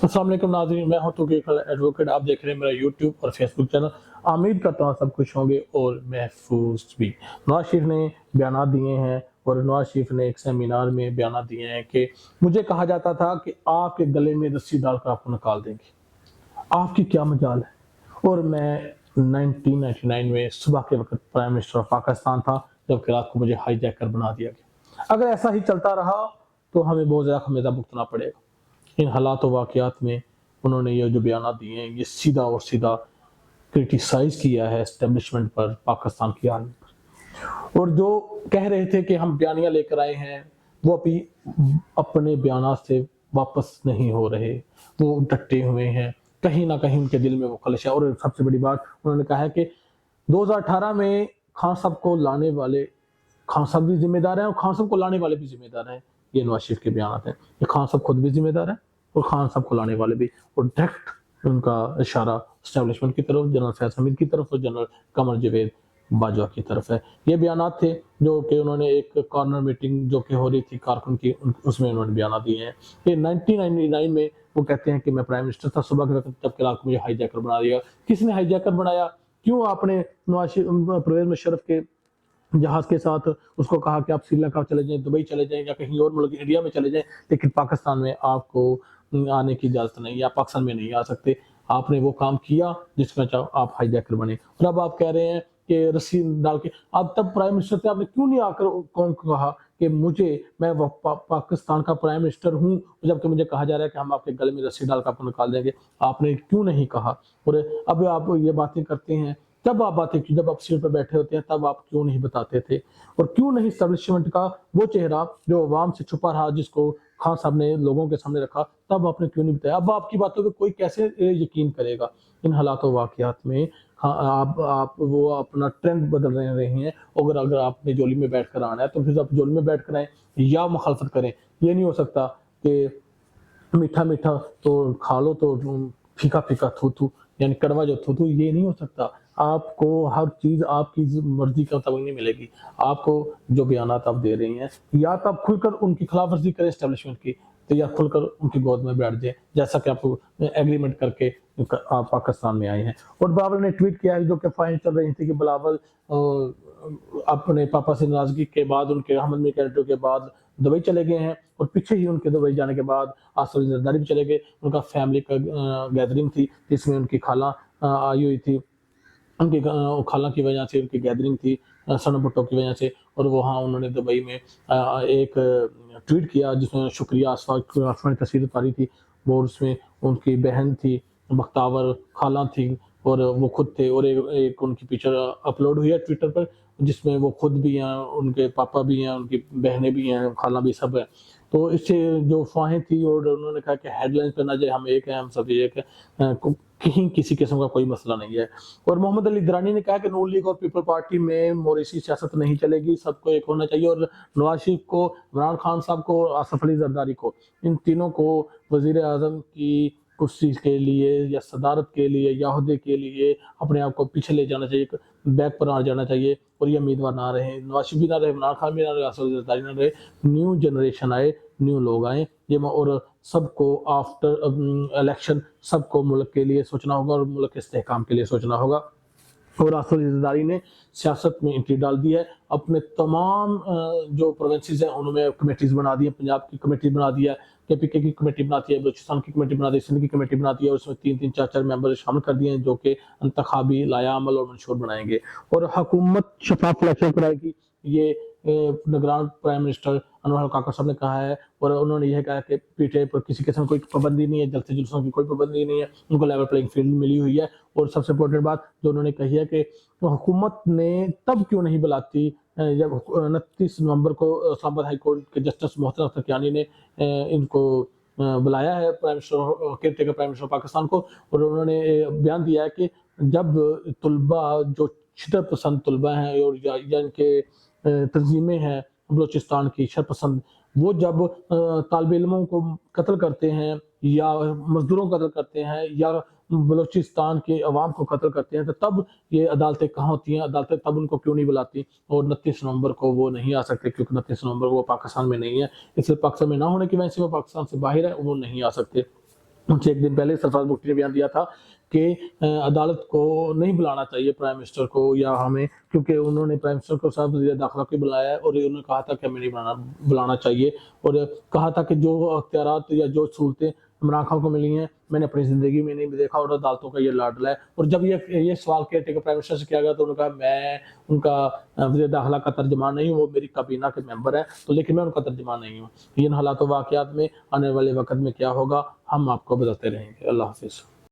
अस्सलाम वालेकुम नाज़रीन, मैं हूं तौकीर एडवोकेट। आप देख रहे हैं मेरा यूट्यूब और फेसबुक चैनल। उम्मीद करता हूं सब कुछ होंगे और महफूज भी। नवाज शरीफ ने बयान दिए हैं और नवाज शरीफ ने एक सेमिनार में बयान दिए हैं कि मुझे कहा जाता था कि आपके गले में रस्सी डालकर आपको निकाल देंगे, आपकी क्या मजाल है। और मैं 1999 में सुबह के वक्त प्राइम मिनिस्टर ऑफ पाकिस्तान था, जबकि रात को मुझे हाईजैकर बना दिया गया। अगर ऐसा ही चलता रहा तो हमें बहुत ज़्यादा खमेजा भुगतना पड़ेगा। इन हालात और वाक़यात में उन्होंने ये जो बयान दिए हैं, ये सीधा और सीधा क्रिटिसाइज़ किया है एस्टेब्लिशमेंट पर, पाकिस्तान की आर्मी पर। और जो कह रहे थे कि हम बयानियाँ लेकर आए हैं, वो अभी अपने बयानात से वापस नहीं हो रहे, वो डटे हुए हैं। कहीं ना कहीं उनके दिल में वो खलश है। और सबसे बड़ी बात उन्होंने कहा है कि 2018 में खान साहब को लाने वाले, खान साहब भी जिम्मेदार हैं और खान साहब को लाने वाले भी जिम्मेदार हैं। ये नवाज शरीफ के बयान हैं। ये खान साहब खुद भी जिम्मेदार हैं और खान साहब को लाने वाले भी। और डायरेक्ट उनका इशारा एस्टेब्लिशमेंट की तरफ, जनरल फैज हमीद की तरफ और जनरल कमर जावेद बाजवा की तरफ है। ये बयान थे जो कि उन्होंने एक कॉर्नर मीटिंग जो कि हो रही थी कारकुन की, उसमें उन्होंने बयान दिए हैं। ये 1999 में वो कहते हैं कि मैं प्राइम मिनिस्टर था सुबह के वक्त, जबकि रात को मुझे हाईजैकर बना दिया। किसने हाईजैकर बनाया? क्यों आपने परवेज मुशर्रफ के जहाज के साथ उसको कहा कि आप श्रीलंका चले जाएं, दुबई चले जाएं या कहीं और मुल्क इंडिया में चले जाएं, लेकिन पाकिस्तान में आपको आने की इजाज़त नहीं, या पाकिस्तान में नहीं आ सकते। आपने वो काम किया जिसमें आप हाईजैकर बने। और अब आप कह रहे हैं कि रस्सी डाल के, आप तब प्राइम मिनिस्टर थे, आपने क्यों नहीं आकर कौन को कहा कि मैं पाकिस्तान का प्राइम मिनिस्टर हूँ, जबकि मुझे कहा जा रहा है कि हम आपके गले में रस्सी डालकर आपको निकाल देंगे। आपने क्यों नहीं कहा? और अब आप ये बातें करते हैं, तब आप बातें की जब आप सीट पर बैठे होते हैं, तब आप क्यों नहीं बताते थे? और क्यों नहीं एस्टेब्लिशमेंट का वो चेहरा जो अवाम से छुपा रहा, जिसको खान साहब ने लोगों के सामने रखा, तब आपने क्यों नहीं बताया? अब आपकी बातों पे कोई कैसे यकीन करेगा? इन हालात और वाक़यात में आप वो अपना ट्रेंड बदल रहे हैं। और अगर आपने जोली में बैठ कर आना है तो फिर आप जोली में बैठ कर आए या मुखालफत करें। ये नहीं हो सकता कि मीठा मीठा तो खा लो तो फीका फीका थू थू, यानी कड़वा जो थू थू, ये नहीं हो सकता। आपको हर चीज़ आपकी मर्जी के मुताबिक नहीं मिलेगी। आपको जो बयानात आप दे रही हैं, या तो आप खुलकर उनकी खिलाफ वर्जी करें एस्टेब्लिशमेंट की, तो या खुलकर उनकी गोद में बैठ जाए, जैसा कि आप एग्रीमेंट करके आप पाकिस्तान में आए हैं। और बिलावल ने ट्वीट किया है, जो कि फाइन चल रही थी कि बिलावल अपने पापा से नाराजगी के बाद, उनके अहमद में कैरेक्टर के बाद दुबई चले गए हैं। और पीछे ही उनके दुबई जाने के बाद आसफ अली जरदारी भी चले गए। उनका फैमिली का गैदरिंग थी, जिसमें उनकी खाला आई हुई थी। उनकी खाला की वजह से उनकी गैदरिंग थी, सनम भुट्टो की वजह से। और वहाँ उन्होंने दुबई में एक ट्वीट किया जिसमें शुक्रिया आसफा की तस्वीर उतारी थी। वो उसमें उनकी बहन थी बख्तावर, खाला थी और वो खुद थे। और एक उनकी पिक्चर अपलोड हुई है ट्विटर पर, जिसमें वो खुद भी हैं, उनके पापा भी हैं, उनकी बहनें भी हैं, खाला भी, सब है। तो इससे जो अफवाहें थी, और उन्होंने कहा कि हेडलाइन पे ना जाए, हम एक हैं, हम सभी एक हैं, कहीं किसी किस्म का कोई मसला नहीं है। और मोहम्मद अली दरानी ने कहा कि नून लीग और पीपल पार्टी में मोरेसी सियासत नहीं चलेगी, सबको एक होना चाहिए। और नवाज शरीफ को, इमरान खान साहब को, आसफ अली जरदारी को, इन तीनों को वजीर आजम की कुर्सी के लिए या सदारत के लिए या अहदे के लिए अपने आप को पीछे ले जाना चाहिए, बैक पर आ जाना चाहिए। और ये उम्मीदवार ना रहे, नवाज शरीफ भी ना रहे, इमरान खान भी ना रहे, आसफ अली जरदारी ना रहे। न्यू जनरेशन आए, न्यू लोग आए। ये और सबको आफ्टर इलेक्शन सबको मुल्क के लिए सोचना होगा और मुल्क के इस्तेहकाम के लिए सोचना होगा। और आसफ अली जरदारी ने सियासत में एंट्री डाल दी है। अपने तमाम जो प्रोविंसेस हैं उनमें कमेटीज़ बना दी है। पंजाब की कमेटी बना दी है, KPK की कमेटी बनाती है, बलूचिस्तान की कमेटी बनाती है, सिंध की कमेटी बनाती है। और उसमें 3-3, 4-4 मेंबर शामिल कर दिए हैं, जो कि इंतखाबी, लायाअमल और मंशूर बनाएंगे। और हुकूमत शफाफ इलेक्शन कराएगी। ये निगरान प्राइम मिनिस्टर अनवर काका साहब ने कहा है। और उन्होंने यह कहा कि PTI पर किसी किस्म कोई पाबंदी नहीं है, जलसे जुलूसों की कोई पाबंदी नहीं है, उनको लेवल प्लेइंग फील्ड मिली हुई है। और सबसे इम्पोर्टेंट बात जो उन्होंने कही है कि हुकूमत ने तब क्यों नहीं बुलाती, जब 29 नवंबर को इस्लामाबाद हाई कोर्ट के जस्टिस मोहतरम अख्तर कियानी ने इनको बुलाया है care taker prime minister Pakistan को। और उन्होंने बयान दिया है कि जब तलबा, जो शिदत पसंद तलबा हैं और या इनके तंजीमें हैं बलूचिस्तान की शरपसंद, वो जब तालिब इल्मों को कत्ल करते हैं या मजदूरों को कत्ल करते हैं या बलूचिस्तान के अवाम को कत्ल करते हैं, तो तब ये अदालतें कहाँ होती हैं? अदालतें तब उनको क्यों नहीं बुलाती? और 29 नवंबर को वो नहीं आ सकते, क्योंकि 29 नवंबर को वो पाकिस्तान में नहीं है। इसलिए पाकिस्तान में ना होने की वजह से वो पाकिस्तान से बाहर है, वो नहीं आ सकते। ان سے ایک دن پہلے سرفراز بگٹی نے بیان دیا تھا کہ عدالت کو نہیں بلانا چاہیے پرائم منسٹر کو یا ہمیں، کیونکہ انہوں نے پرائم منسٹر کو صاحب وزیر داخلہ کو بلایا ہے اور انہوں نے کہا تھا کہ ہمیں نہیں بلانا چاہیے، اور کہا تھا کہ جو اختیارات یا جو سہولتیں عمران خان کو ملی ہیں میں نے اپنی زندگی میں نہیں دیکھا، اور عدالتوں کا یہ لاڈلا ہے۔ اور جب یہ سوال کیئر ٹیکر پرائم منسٹر سے کیا گیا تو انہوں نے کہا میں ان کا وزیر داخلہ کا ترجمان نہیں ہوں، وہ میری کابینہ کے ممبر ہیں تو، لیکن میں ان کا ترجمان نہیں ہوں۔ ان حالات و واقعات میں آنے والے وقت میں کیا ہوگا ہم آپ کو بتاتے رہیں گے۔ اللہ حافظ۔